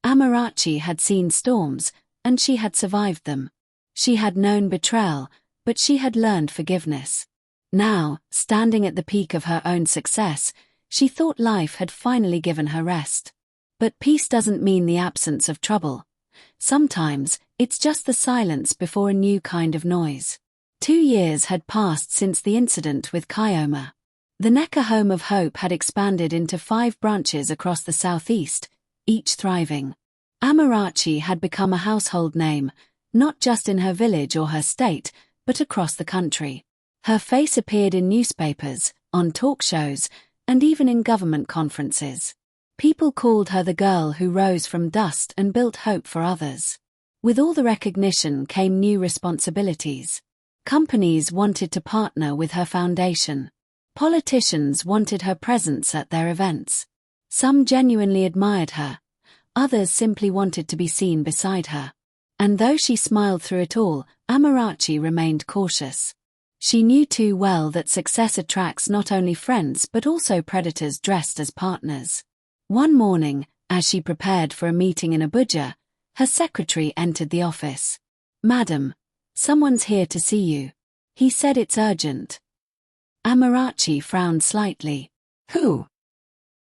Amarachi had seen storms, and she had survived them. She had known betrayal, but she had learned forgiveness. Now, standing at the peak of her own success, she thought life had finally given her rest. But peace doesn't mean the absence of trouble. Sometimes, it's just the silence before a new kind of noise. 2 years had passed since the incident with Kyoma. The Neka Home of Hope had expanded into 5 branches across the southeast, each thriving. Amarachi had become a household name, not just in her village or her state, but across the country. Her face appeared in newspapers, on talk shows, and even in government conferences. People called her the girl who rose from dust and built hope for others. With all the recognition came new responsibilities. Companies wanted to partner with her foundation. Politicians wanted her presence at their events. Some genuinely admired her. Others simply wanted to be seen beside her. And though she smiled through it all, Amarachi remained cautious. She knew too well that success attracts not only friends but also predators dressed as partners. One morning, as she prepared for a meeting in Abuja, her secretary entered the office. "Madam, someone's here to see you." He said, "It's urgent." Amarachi frowned slightly. "Who?"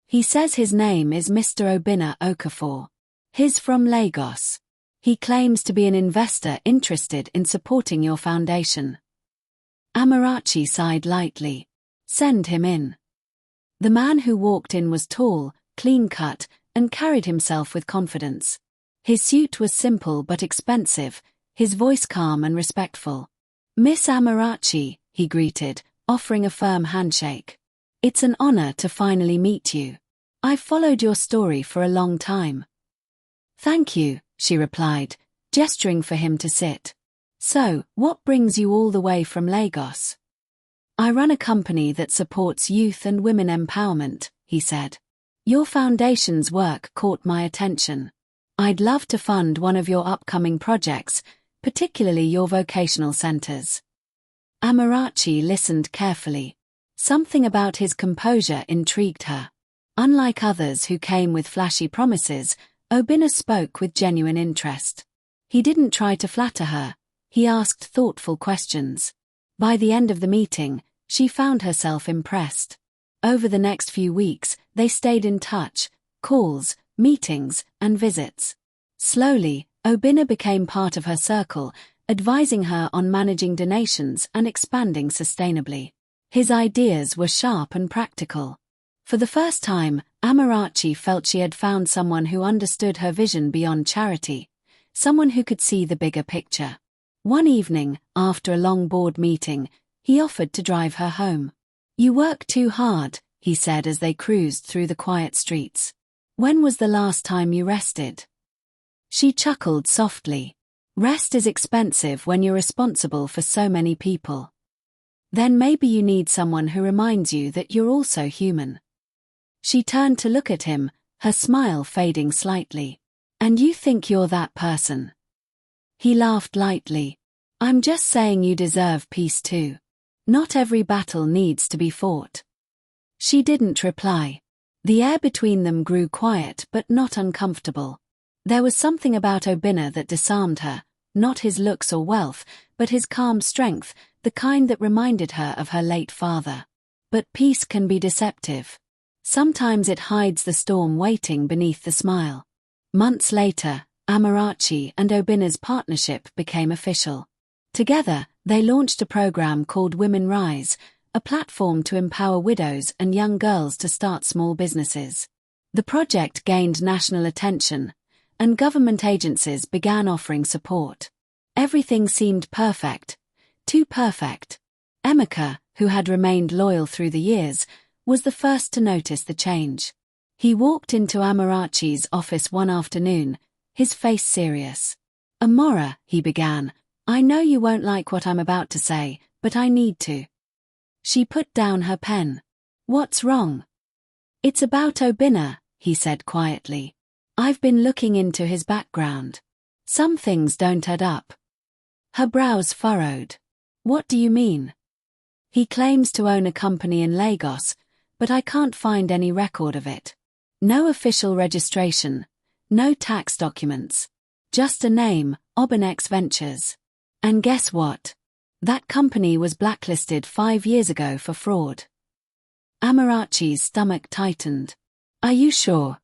"He says his name is Mr. Obinna Okafor. He's from Lagos. He claims to be an investor interested in supporting your foundation." Amarachi sighed lightly. "Send him in." The man who walked in was tall, clean-cut, and carried himself with confidence. His suit was simple but expensive, his voice calm and respectful. "Miss Amarachi," he greeted, offering a firm handshake. "It's an honor to finally meet you. I've followed your story for a long time." "Thank you," she replied, gesturing for him to sit. "So, what brings you all the way from Lagos?" "I run a company that supports youth and women empowerment," he said. "Your foundation's work caught my attention. I'd love to fund one of your upcoming projects, particularly your vocational centers." Amarachi listened carefully. Something about his composure intrigued her. Unlike others who came with flashy promises, Obinna spoke with genuine interest. He didn't try to flatter her. He asked thoughtful questions. By the end of the meeting, she found herself impressed. Over the next few weeks, they stayed in touch, calls, meetings, and visits. Slowly, Obinna became part of her circle, advising her on managing donations and expanding sustainably. His ideas were sharp and practical. For the first time, Amarachi felt she had found someone who understood her vision beyond charity, someone who could see the bigger picture. One evening, after a long board meeting, he offered to drive her home. "You work too hard," he said as they cruised through the quiet streets. "When was the last time you rested?" She chuckled softly. "Rest is expensive when you're responsible for so many people. Then maybe you need someone who reminds you that you're also human." She turned to look at him, her smile fading slightly. "And you think you're that person?" He laughed lightly. "I'm just saying you deserve peace too. Not every battle needs to be fought." She didn't reply. The air between them grew quiet but not uncomfortable. There was something about Obinna that disarmed her, not his looks or wealth, but his calm strength, the kind that reminded her of her late father. But peace can be deceptive. Sometimes it hides the storm waiting beneath the smile. Months later, Amarachi and Obinna's partnership became official. Together, they launched a program called Women Rise, a platform to empower widows and young girls to start small businesses. The project gained national attention, and government agencies began offering support. Everything seemed perfect. Too perfect. Emeka, who had remained loyal through the years, was the first to notice the change. He walked into Amarachi's office one afternoon, his face serious. "Amora," he began, "I know you won't like what I'm about to say, but I need to." She put down her pen. "What's wrong?" "It's about Obinna," he said quietly. "I've been looking into his background. Some things don't add up." Her brows furrowed. "What do you mean?" "He claims to own a company in Lagos, but I can't find any record of it. No official registration, No tax documents. Just a name, Obenex Ventures. And guess what? That company was blacklisted 5 years ago for fraud. Amarachi's stomach tightened. Are you sure?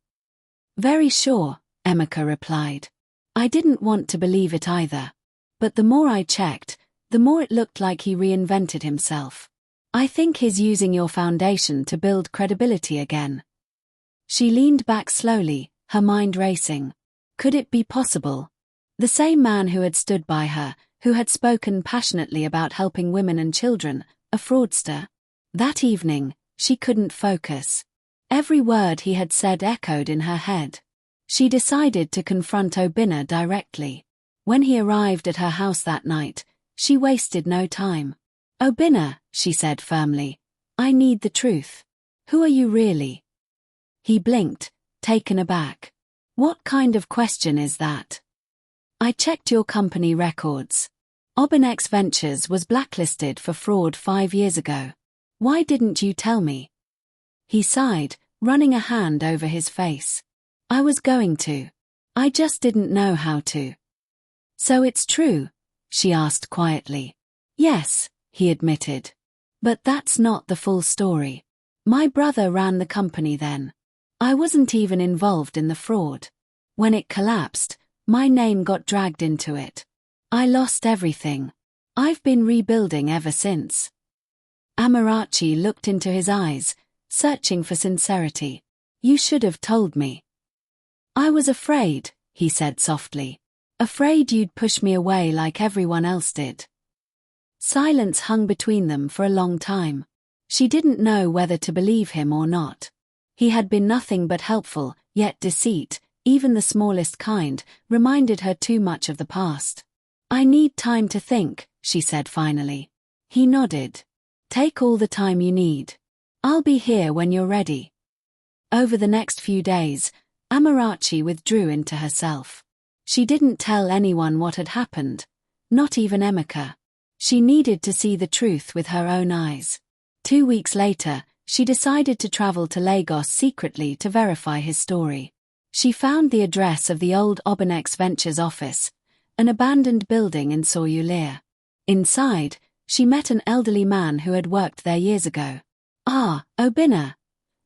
Very sure, Emeka replied. I didn't want to believe it either. But the more I checked, the more it looked like he reinvented himself. I think he's using your foundation to build credibility again. She leaned back slowly, her mind racing. Could it be possible? The same man who had stood by her, who had spoken passionately about helping women and children, a fraudster. That evening, she couldn't focus. Every word he had said echoed in her head. She decided to confront Obinna directly. When he arrived at her house that night, she wasted no time. Obinna, she said firmly, I need the truth. Who are you really? He blinked, taken aback. What kind of question is that? I checked your company records. Obenex Ventures was blacklisted for fraud 5 years ago. Why didn't you tell me? He sighed, running a hand over his face. I was going to. I just didn't know how to. So it's true? She asked quietly. Yes, he admitted. But that's not the full story. My brother ran the company then. I wasn't even involved in the fraud. When it collapsed, my name got dragged into it. I lost everything. I've been rebuilding ever since. Amarachi looked into his eyes, searching for sincerity. You should have told me. I was afraid, he said softly. Afraid you'd push me away like everyone else did. Silence hung between them for a long time. She didn't know whether to believe him or not. He had been nothing but helpful, yet deceit, even the smallest kind, reminded her too much of the past. I need time to think, she said finally. He nodded. Take all the time you need. I'll be here when you're ready. Over the next few days, Amarachi withdrew into herself. She didn't tell anyone what had happened, not even Emeka. She needed to see the truth with her own eyes. 2 weeks later, she decided to travel to Lagos secretly to verify his story. She found the address of the old Obenex Ventures office, an abandoned building in Surulere. Inside, she met an elderly man who had worked there years ago. Ah, Obinna,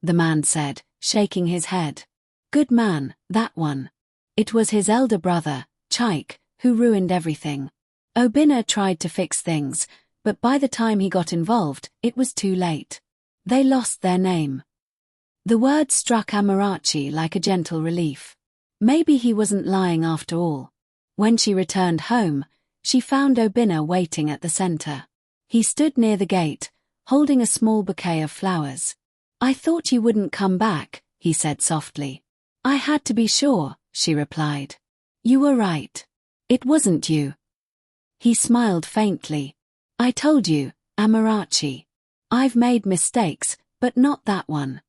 the man said, shaking his head. Good man, that one. It was his elder brother, Chike, who ruined everything. Obinna tried to fix things, but by the time he got involved, it was too late. They lost their name. The word struck Amarachi like a gentle relief. Maybe he wasn't lying after all. When she returned home, she found Obinna waiting at the center. He stood near the gate, holding a small bouquet of flowers. I thought you wouldn't come back, he said softly. I had to be sure, she replied. You were right. It wasn't you. He smiled faintly. I told you, Amarachi. I've made mistakes, but not that one.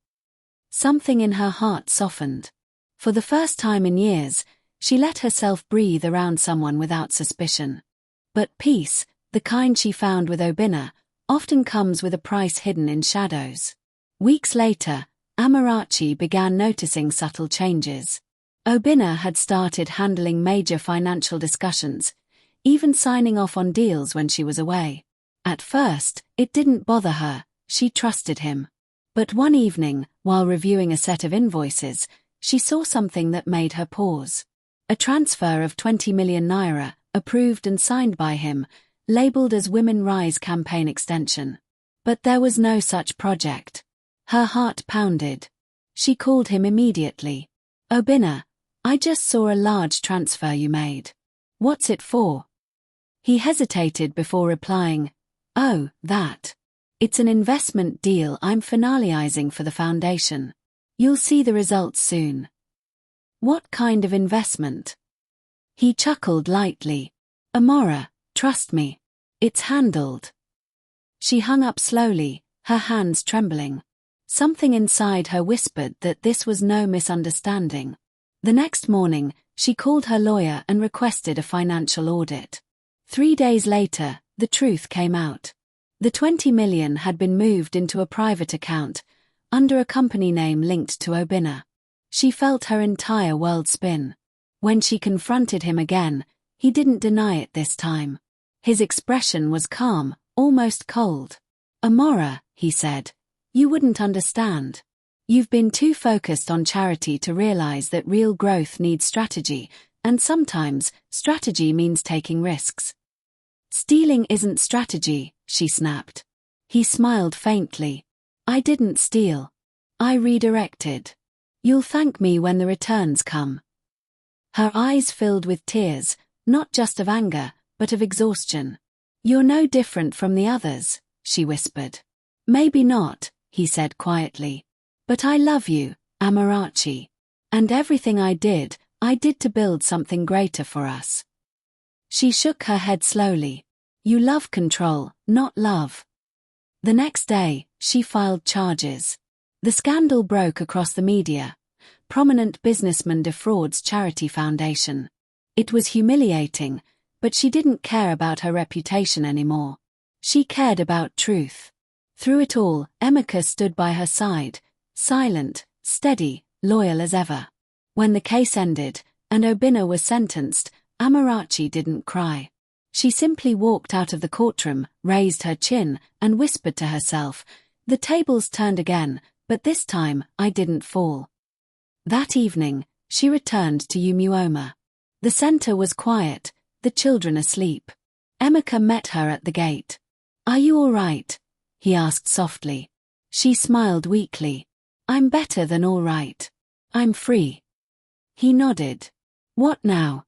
Something in her heart softened. For the first time in years, she let herself breathe around someone without suspicion. But peace, the kind she found with Obinna, often comes with a price hidden in shadows. Weeks later, Amarachi began noticing subtle changes. Obinna had started handling major financial discussions, even signing off on deals when she was away. At first, it didn't bother her, she trusted him. But one evening, while reviewing a set of invoices, she saw something that made her pause. A transfer of 20 million naira, approved and signed by him, labeled as Women Rise campaign extension. But there was no such project. Her heart pounded. She called him immediately. Obinna, I just saw a large transfer you made. What's it for? He hesitated before replying, Oh, that. It's an investment deal I'm finalizing for the foundation. You'll see the results soon. What kind of investment? He chuckled lightly. Amora, trust me. It's handled. She hung up slowly, her hands trembling. Something inside her whispered that this was no misunderstanding. The next morning, she called her lawyer and requested a financial audit. 3 days later, the truth came out. The 20 million had been moved into a private account, under a company name linked to Obinna. She felt her entire world spin. When she confronted him again, he didn't deny it this time. His expression was calm, almost cold. "Amora," he said, "you wouldn't understand. You've been too focused on charity to realize that real growth needs strategy, and sometimes, strategy means taking risks." "Stealing isn't strategy," she snapped. He smiled faintly. "I didn't steal. I redirected. You'll thank me when the returns come." Her eyes filled with tears, not just of anger, but of exhaustion. "You're no different from the others," she whispered. "Maybe not," he said quietly. "But I love you, Amarachi. And everything I did to build something greater for us." She shook her head slowly. "You love control, not love." The next day, she filed charges. The scandal broke across the media. Prominent businessman defrauds charity foundation. It was humiliating, but she didn't care about her reputation anymore. She cared about truth. Through it all, Emeka stood by her side, silent, steady, loyal as ever. When the case ended, and Obinna was sentenced, Amarachi didn't cry. She simply walked out of the courtroom, raised her chin, and whispered to herself, "The tables turned again, but this time, I didn't fall." That evening, she returned to Umuoma. The center was quiet, the children asleep. Emeka met her at the gate. "Are you all right?" he asked softly. She smiled weakly. "I'm better than all right. I'm free." He nodded. "What now?"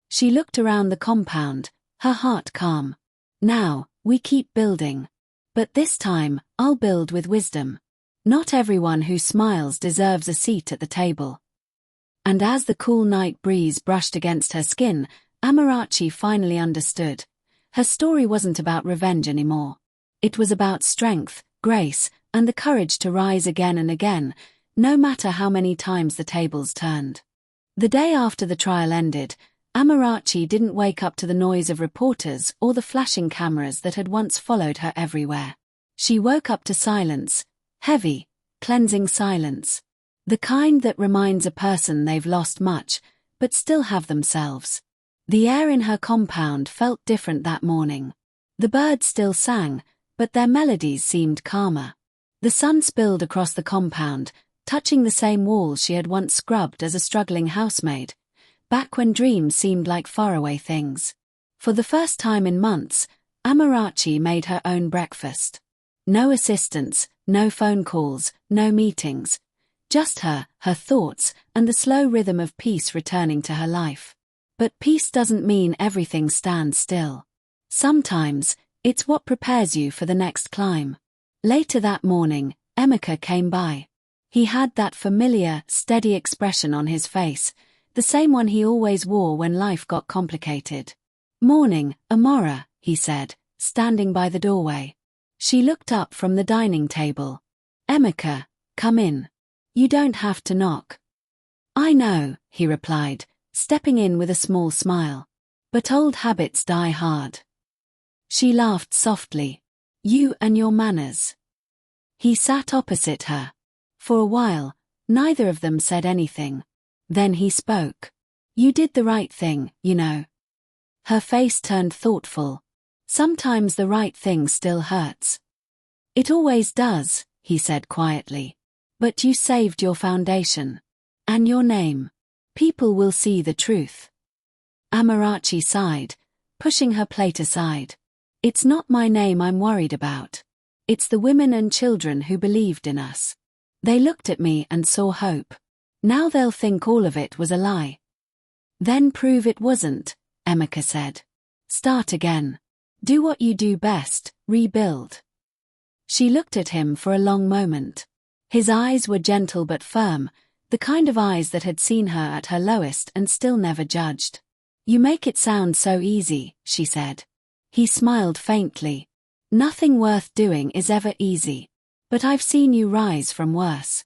She looked around the compound, her heart calm. "Now, we keep building. But this time, I'll build with wisdom. Not everyone who smiles deserves a seat at the table." And as the cool night breeze brushed against her skin, Amarachi finally understood. Her story wasn't about revenge anymore. It was about strength, grace, and the courage to rise again and again, no matter how many times the tables turned. The day after the trial ended, Amarachi didn't wake up to the noise of reporters or the flashing cameras that had once followed her everywhere. She woke up to silence, heavy, cleansing silence. The kind that reminds a person they've lost much, but still have themselves. The air in her compound felt different that morning. The birds still sang, but their melodies seemed calmer. The sun spilled across the compound, touching the same walls she had once scrubbed as a struggling housemaid, back when dreams seemed like faraway things. For the first time in months, Amarachi made her own breakfast. No assistants, no phone calls, no meetings. Just her thoughts, and the slow rhythm of peace returning to her life. But peace doesn't mean everything stands still. Sometimes, it's what prepares you for the next climb. Later that morning, Emeka came by. He had that familiar, steady expression on his face, the same one he always wore when life got complicated. "Morning, Amora," he said, standing by the doorway. She looked up from the dining table. "Emeka, come in. You don't have to knock." "I know," he replied, stepping in with a small smile. "But old habits die hard." She laughed softly. "You and your manners." He sat opposite her. For a while, neither of them said anything. Then he spoke. "You did the right thing, you know." Her face turned thoughtful. "Sometimes the right thing still hurts." "It always does," he said quietly. "But you saved your foundation. And your name. People will see the truth." Amarachi sighed, pushing her plate aside. "It's not my name I'm worried about. It's the women and children who believed in us. They looked at me and saw hope. Now they'll think all of it was a lie." "Then prove it wasn't," Emeka said. "Start again. Do what you do best, rebuild." She looked at him for a long moment. His eyes were gentle but firm, the kind of eyes that had seen her at her lowest and still never judged. "You make it sound so easy," she said. He smiled faintly. "Nothing worth doing is ever easy. But I've seen you rise from worse."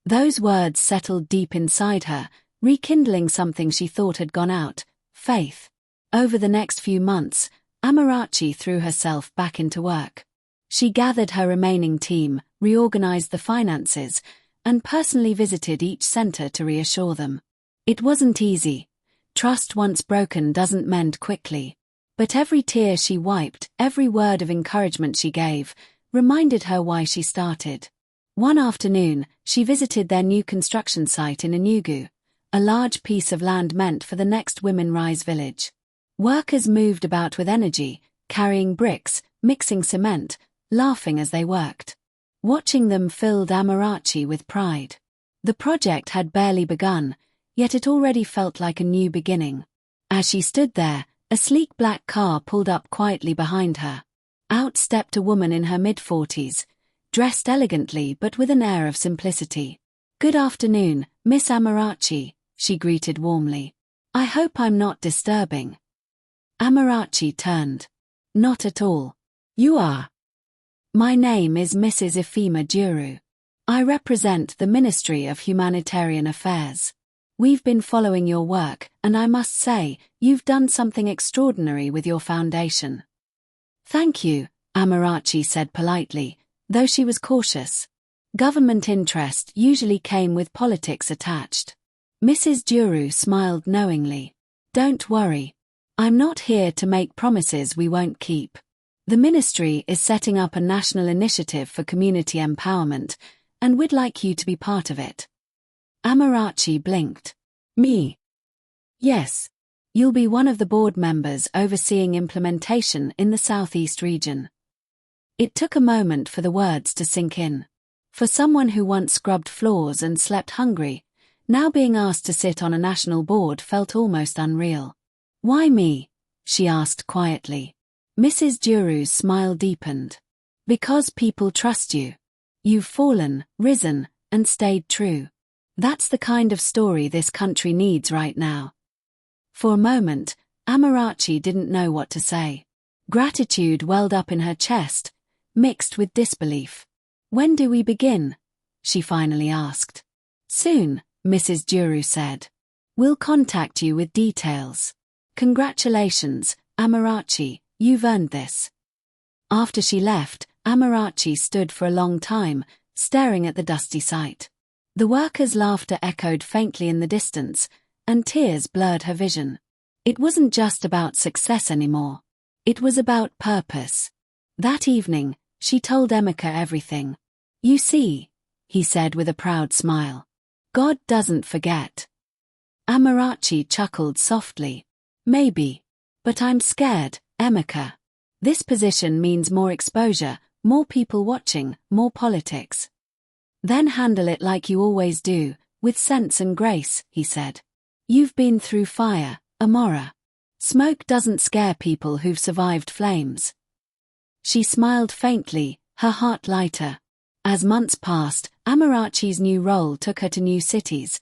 Those words settled deep inside her, rekindling something she thought had gone out, faith. Over the next few months, Amarachi threw herself back into work. She gathered her remaining team, reorganized the finances, and personally visited each center to reassure them. It wasn't easy. Trust once broken doesn't mend quickly. But every tear she wiped, every word of encouragement she gave, reminded her why she started. One afternoon, she visited their new construction site in Enugu, a large piece of land meant for the next Women Rise village. Workers moved about with energy, carrying bricks, mixing cement, laughing as they worked. Watching them filled Amarachi with pride. The project had barely begun, yet it already felt like a new beginning. As she stood there, a sleek black car pulled up quietly behind her. Out stepped a woman in her mid-40s, dressed elegantly but with an air of simplicity. "Good afternoon, Miss Amarachi," she greeted warmly. "I hope I'm not disturbing." Amarachi turned. "Not at all. You are." "My name is Mrs. Ifema Juru. I represent the Ministry of Humanitarian Affairs. We've been following your work, and I must say, you've done something extraordinary with your foundation." "Thank you," Amarachi said politely, though she was cautious. Government interest usually came with politics attached. Mrs. Juru smiled knowingly. "Don't worry. I'm not here to make promises we won't keep. The ministry is setting up a national initiative for community empowerment, and we'd like you to be part of it." Amarachi blinked. "Me?" "Yes. You'll be one of the board members overseeing implementation in the Southeast region." It took a moment for the words to sink in. For someone who once scrubbed floors and slept hungry, now being asked to sit on a national board felt almost unreal. "Why me?" she asked quietly. Mrs. Juru's smile deepened. "Because people trust you. You've fallen, risen, and stayed true. That's the kind of story this country needs right now." For a moment, Amarachi didn't know what to say. Gratitude welled up in her chest, mixed with disbelief. "When do we begin?" she finally asked. "Soon," Mrs. Juru said. "We'll contact you with details. Congratulations, Amarachi, you've earned this." After she left, Amarachi stood for a long time, staring at the dusty site. The workers' laughter echoed faintly in the distance, and tears blurred her vision. It wasn't just about success anymore. It was about purpose. That evening, she told Emeka everything. "You see," he said with a proud smile. "God doesn't forget." Amarachi chuckled softly. "Maybe. But I'm scared, Emeka. This position means more exposure, more people watching, more politics." "Then handle it like you always do, with sense and grace," he said. "You've been through fire, Amora. Smoke doesn't scare people who've survived flames." She smiled faintly, her heart lighter. As months passed, Amarachi's new role took her to new cities.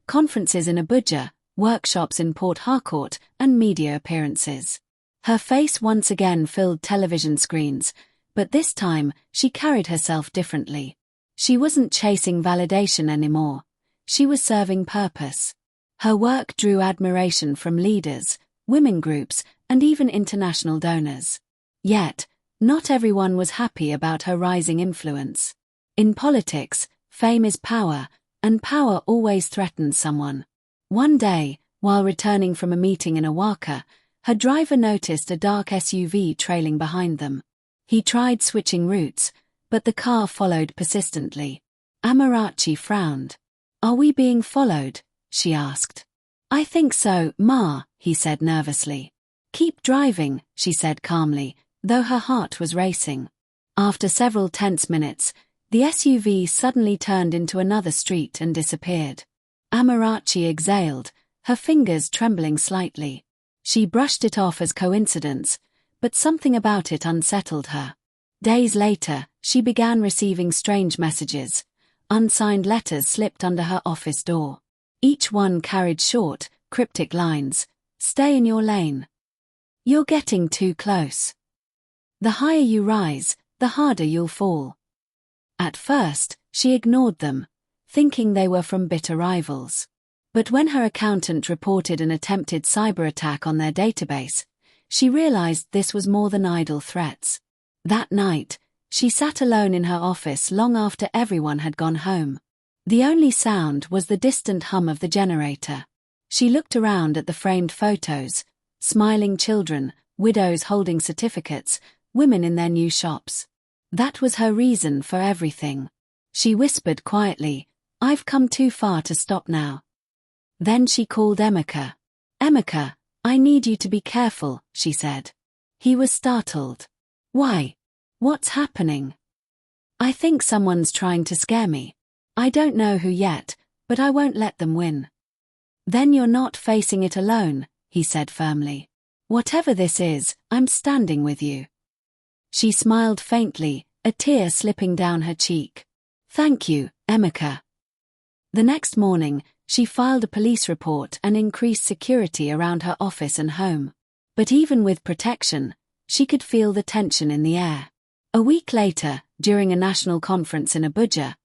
Conferences in Abuja, workshops in Port Harcourt, and media appearances. Her face once again filled television screens, but this time, she carried herself differently. She wasn't chasing validation anymore. She was serving purpose. Her work drew admiration from leaders, women groups, and even international donors. Yet, not everyone was happy about her rising influence. In politics, fame is power, and power always threatens someone. One day, while returning from a meeting in Awaka, her driver noticed a dark SUV trailing behind them. He tried switching routes, but the car followed persistently. Amarachi frowned. "Are we being followed?" she asked. "I think so, Ma," he said nervously. "Keep driving," she said calmly, though her heart was racing. After several tense minutes, the SUV suddenly turned into another street and disappeared. Amarachi exhaled, her fingers trembling slightly. She brushed it off as coincidence, but something about it unsettled her. Days later, she began receiving strange messages. Unsigned letters slipped under her office door. Each one carried short, cryptic lines. "Stay in your lane. You're getting too close. The higher you rise, the harder you'll fall." At first, she ignored them, thinking they were from bitter rivals. But when her accountant reported an attempted cyber attack on their database, she realized this was more than idle threats. That night, she sat alone in her office long after everyone had gone home. The only sound was the distant hum of the generator. She looked around at the framed photos, smiling children, widows holding certificates, women in their new shops. That was her reason for everything. She whispered quietly, "I've come too far to stop now." Then she called Emeka. "Emeka, I need you to be careful," she said. He was startled. "Why? What's happening?" "I think someone's trying to scare me. I don't know who yet, but I won't let them win." "Then you're not facing it alone," he said firmly. "Whatever this is, I'm standing with you." She smiled faintly, a tear slipping down her cheek. "Thank you, Emeka." The next morning, she filed a police report and increased security around her office and home. But even with protection, she could feel the tension in the air. A week later, during a national conference in Abuja,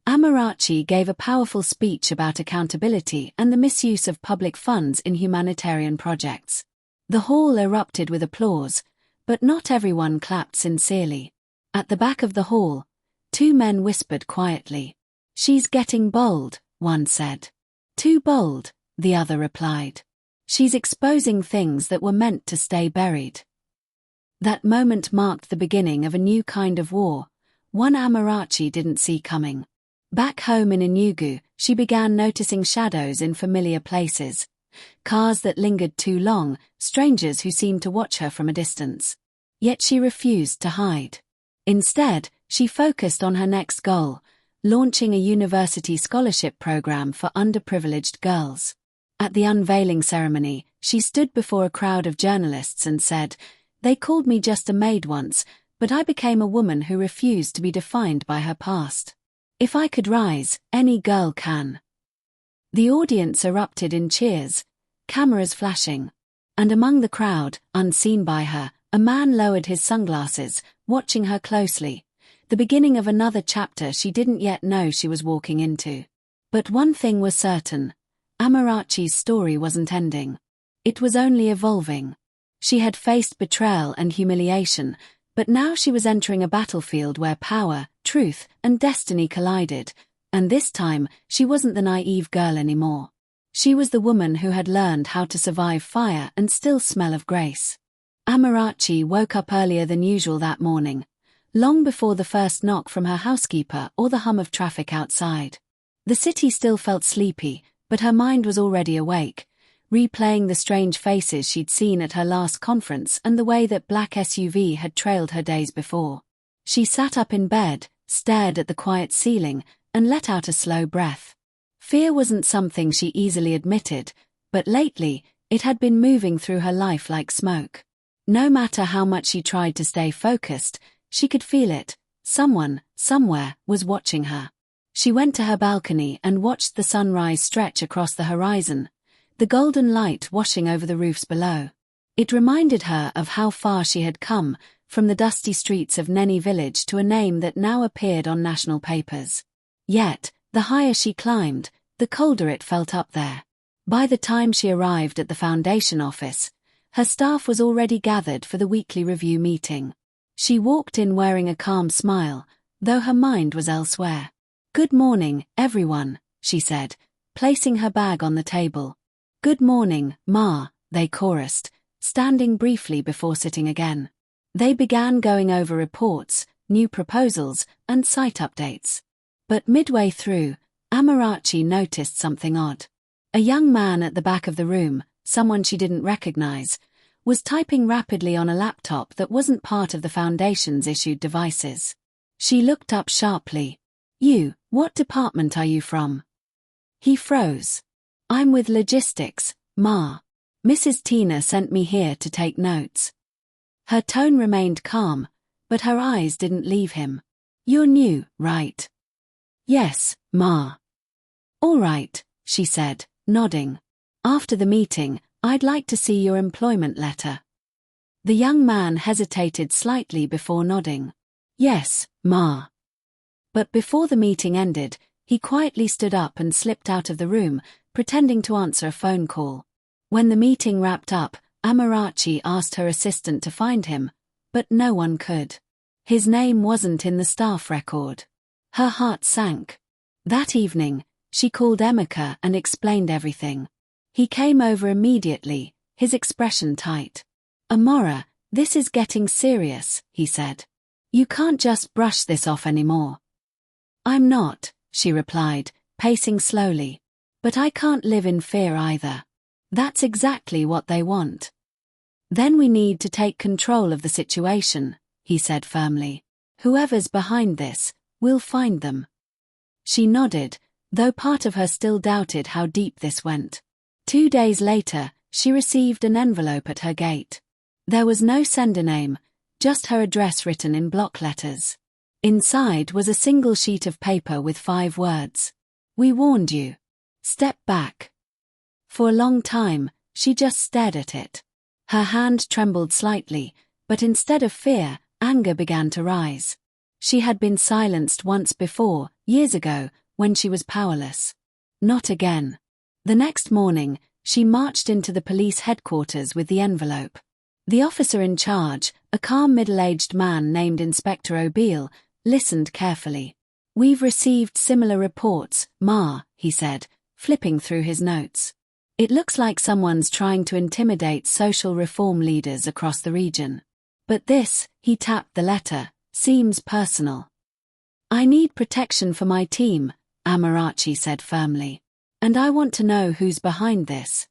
Amarachi gave a powerful speech about accountability and the misuse of public funds in humanitarian projects. The hall erupted with applause, but not everyone clapped sincerely. At the back of the hall, two men whispered quietly. "She's getting bold," one said. "Too bold," the other replied. "She's exposing things that were meant to stay buried." That moment marked the beginning of a new kind of war, one Amarachi didn't see coming. Back home in Enugu, she began noticing shadows in familiar places. Cars that lingered too long, strangers who seemed to watch her from a distance. Yet she refused to hide. Instead, she focused on her next goal, launching a university scholarship program for underprivileged girls. At the unveiling ceremony, she stood before a crowd of journalists and said, "They called me just a maid once, but I became a woman who refused to be defined by her past. If I could rise, any girl can." The audience erupted in cheers, cameras flashing. And among the crowd, unseen by her, a man lowered his sunglasses, watching her closely. The beginning of another chapter she didn't yet know she was walking into. But one thing was certain. Amarachi's story wasn't ending. It was only evolving. She had faced betrayal and humiliation, but now she was entering a battlefield where power, truth, and destiny collided, and this time, she wasn't the naive girl anymore. She was the woman who had learned how to survive fire and still smell of grace. Amarachi woke up earlier than usual that morning, long before the first knock from her housekeeper or the hum of traffic outside. The city still felt sleepy, but her mind was already awake, replaying the strange faces she'd seen at her last conference and the way that black SUV had trailed her days before. She sat up in bed, stared at the quiet ceiling, and let out a slow breath. Fear wasn't something she easily admitted, but lately, it had been moving through her life like smoke. No matter how much she tried to stay focused, she could feel it. Someone, somewhere, was watching her. She went to her balcony and watched the sunrise stretch across the horizon, the golden light washing over the roofs below. It reminded her of how far she had come, from the dusty streets of Neni village to a name that now appeared on national papers. Yet, the higher she climbed, the colder it felt up there. By the time she arrived at the foundation office, her staff was already gathered for the weekly review meeting. She walked in wearing a calm smile, though her mind was elsewhere. "Good morning, everyone," she said, placing her bag on the table. "Good morning, Ma," they chorused, standing briefly before sitting again. They began going over reports, new proposals, and site updates. But midway through, Amarachi noticed something odd. A young man at the back of the room, someone she didn't recognize, was typing rapidly on a laptop that wasn't part of the Foundation's issued devices. She looked up sharply. What department are you from?" He froze. "I'm with logistics, Ma. Mrs. Tina sent me here to take notes." Her tone remained calm, but her eyes didn't leave him. "You're new, right?" "Yes, Ma." "All right," she said, nodding. "After the meeting, I'd like to see your employment letter." The young man hesitated slightly before nodding. "Yes, Ma." But before the meeting ended, he quietly stood up and slipped out of the room, pretending to answer a phone call. When the meeting wrapped up, Amarachi asked her assistant to find him, but no one could. His name wasn't in the staff record. Her heart sank. That evening, she called Emeka and explained everything. He came over immediately, his expression tight. "Amora, this is getting serious," he said. "You can't just brush this off anymore." "I'm not," she replied, pacing slowly. "But I can't live in fear either. That's exactly what they want." "Then we need to take control of the situation," he said firmly. "Whoever's behind this, we'll find them." She nodded, though part of her still doubted how deep this went. 2 days later, she received an envelope at her gate. There was no sender name, just her address written in block letters. Inside was a single sheet of paper with 5 words. "We warned you. Step back." For a long time, she just stared at it. Her hand trembled slightly, but instead of fear, anger began to rise. She had been silenced once before, years ago, when she was powerless. Not again. The next morning, she marched into the police headquarters with the envelope. The officer in charge, a calm middle-aged man named Inspector Obeil, listened carefully. "We've received similar reports, Ma," he said, flipping through his notes. "It looks like someone's trying to intimidate social reform leaders across the region. But this," he tapped the letter, "seems personal." "I need protection for my team," Amarachi said firmly. "And I want to know who's behind this."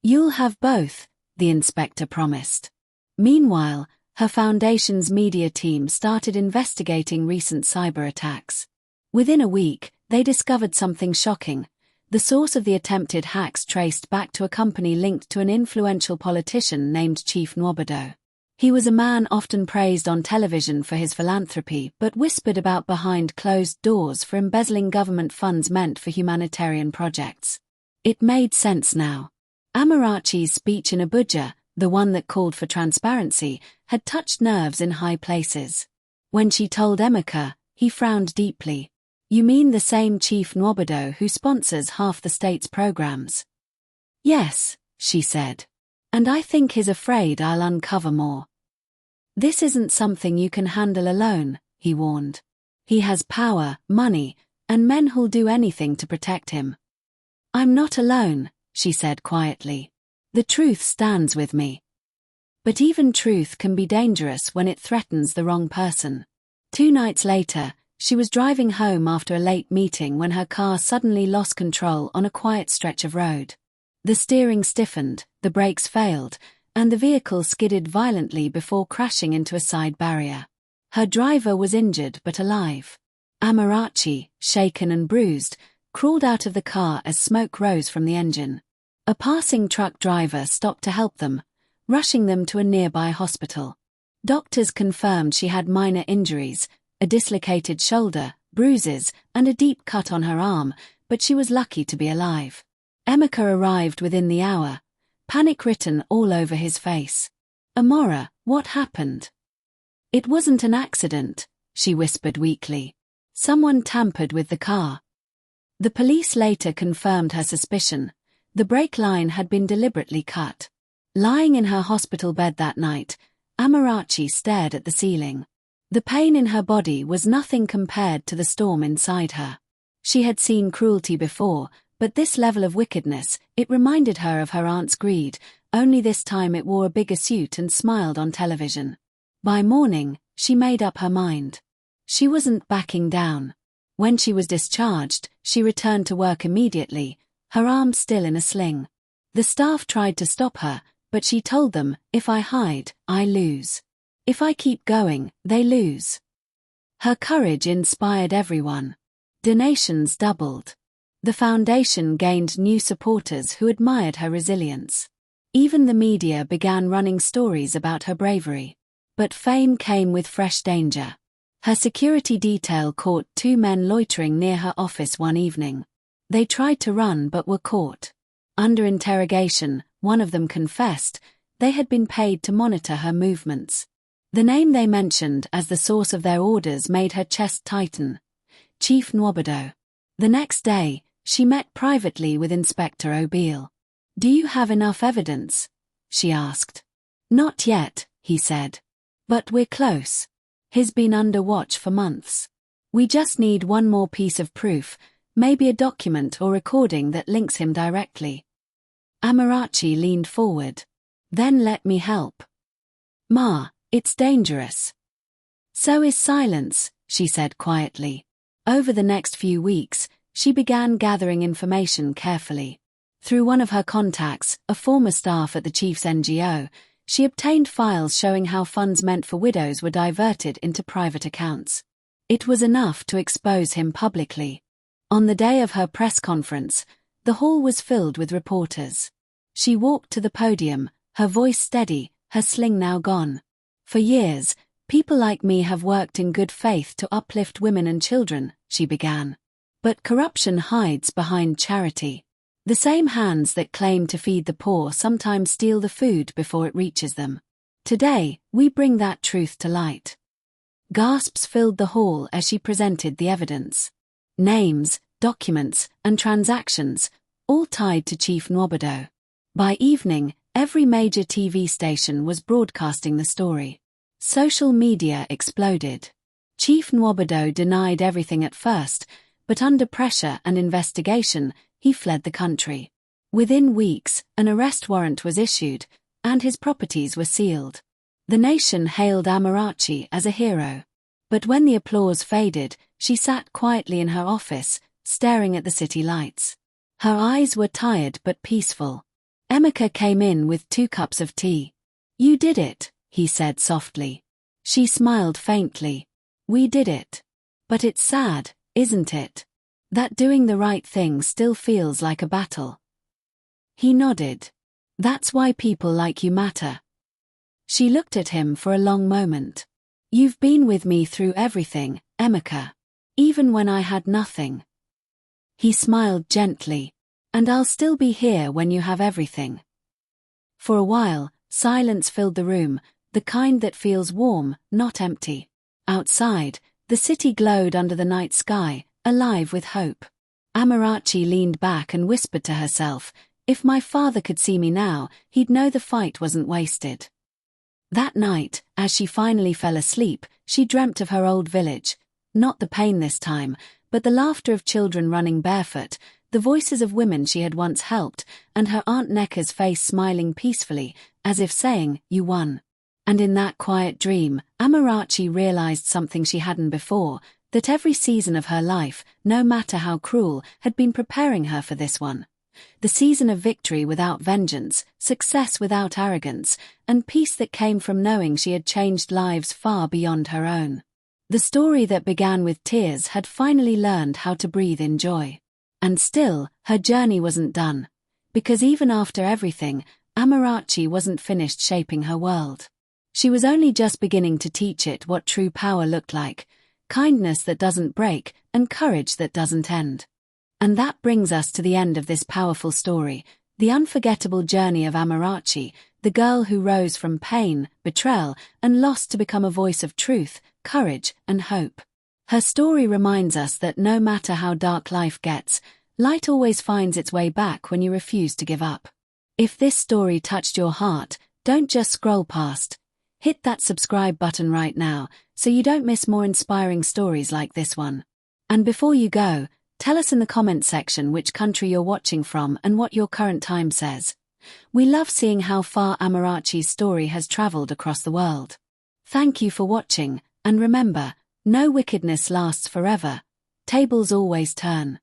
"You'll have both," the inspector promised. Meanwhile, her foundation's media team started investigating recent cyber attacks. Within a week, they discovered something shocking. The source of the attempted hacks traced back to a company linked to an influential politician named Chief Nwabudo. He was a man often praised on television for his philanthropy but whispered about behind closed doors for embezzling government funds meant for humanitarian projects. It made sense now. Amarachi's speech in Abuja, the one that called for transparency, had touched nerves in high places. When she told Emeka, he frowned deeply. "You mean the same Chief Nwabudo who sponsors half the state's programs?" "Yes," she said. "And I think he's afraid I'll uncover more." "This isn't something you can handle alone," he warned. "He has power, money, and men who'll do anything to protect him." "I'm not alone," she said quietly. "The truth stands with me." But even truth can be dangerous when it threatens the wrong person. 2 nights later, she was driving home after a late meeting when her car suddenly lost control on a quiet stretch of road. The steering stiffened, the brakes failed, and the vehicle skidded violently before crashing into a side barrier. Her driver was injured but alive. Amarachi, shaken and bruised, crawled out of the car as smoke rose from the engine. A passing truck driver stopped to help them, rushing them to a nearby hospital. Doctors confirmed she had minor injuries, a dislocated shoulder, bruises, and a deep cut on her arm, but she was lucky to be alive. Emeka arrived within the hour, panic written all over his face. "Amora, what happened?" "It wasn't an accident," she whispered weakly. "Someone tampered with the car." The police later confirmed her suspicion. The brake line had been deliberately cut. Lying in her hospital bed that night, Amarachi stared at the ceiling. The pain in her body was nothing compared to the storm inside her. She had seen cruelty before, but this level of wickedness, it reminded her of her aunt's greed, only this time it wore a bigger suit and smiled on television. By morning, she made up her mind. She wasn't backing down. When she was discharged, she returned to work immediately, her arm still in a sling. The staff tried to stop her, but she told them, "If I hide, I lose. If I keep going, they lose." Her courage inspired everyone. Donations doubled. The foundation gained new supporters who admired her resilience. Even the media began running stories about her bravery. But fame came with fresh danger. Her security detail caught 2 men loitering near her office one evening. They tried to run but were caught. Under interrogation, one of them confessed they had been paid to monitor her movements. The name they mentioned as the source of their orders made her chest tighten. Chief Nwabudo. The next day, she met privately with Inspector Obeil. "Do you have enough evidence?" she asked. "Not yet," he said. "But we're close. He's been under watch for months." We just need one more piece of proof, maybe a document or recording that links him directly. Amarachi leaned forward. Then let me help. Ma, it's dangerous. So is silence, she said quietly. Over the next few weeks, she began gathering information carefully. Through one of her contacts, a former staff at the chief's NGO, she obtained files showing how funds meant for widows were diverted into private accounts. It was enough to expose him publicly. On the day of her press conference, the hall was filled with reporters. She walked to the podium, her voice steady, her sling now gone. For years, people like me have worked in good faith to uplift women and children, she began. But corruption hides behind charity. The same hands that claim to feed the poor sometimes steal the food before it reaches them. Today, we bring that truth to light. Gasps filled the hall as she presented the evidence. Names, documents, and transactions, all tied to Chief Nwabudo. By evening, every major TV station was broadcasting the story. Social media exploded. Chief Nwabudo denied everything at first, but under pressure and investigation, he fled the country. Within weeks, an arrest warrant was issued, and his properties were sealed. The nation hailed Amarachi as a hero. But when the applause faded, she sat quietly in her office, staring at the city lights. Her eyes were tired but peaceful. Emeka came in with 2 cups of tea. You did it, he said softly. She smiled faintly. We did it. But it's sad, isn't it? That doing the right thing still feels like a battle. He nodded. That's why people like you matter. She looked at him for a long moment. You've been with me through everything, Emeka. Even when I had nothing. He smiled gently. And I'll still be here when you have everything. For a while, silence filled the room, the kind that feels warm, not empty. Outside, the city glowed under the night sky, alive with hope. Amarachi leaned back and whispered to herself, if my father could see me now, he'd know the fight wasn't wasted. That night, as she finally fell asleep, she dreamt of her old village. Not the pain this time, but the laughter of children running barefoot, the voices of women she had once helped, and her Aunt Neka's face smiling peacefully, as if saying, you won. And in that quiet dream, Amarachi realized something she hadn't before, that every season of her life, no matter how cruel, had been preparing her for this one. The season of victory without vengeance, success without arrogance, and peace that came from knowing she had changed lives far beyond her own. The story that began with tears had finally learned how to breathe in joy. And still, her journey wasn't done. Because even after everything, Amarachi wasn't finished shaping her world. She was only just beginning to teach it what true power looked like, kindness that doesn't break, and courage that doesn't end. And that brings us to the end of this powerful story, the unforgettable journey of Amarachi, the girl who rose from pain, betrayal, and loss to become a voice of truth, courage, and hope. Her story reminds us that no matter how dark life gets, light always finds its way back when you refuse to give up. If this story touched your heart, don't just scroll past. Hit that subscribe button right now, so you don't miss more inspiring stories like this one. And before you go, tell us in the comment section which country you're watching from and what your current time says. We love seeing how far Amarachi's story has traveled across the world. Thank you for watching, and remember, no wickedness lasts forever. Tables always turn.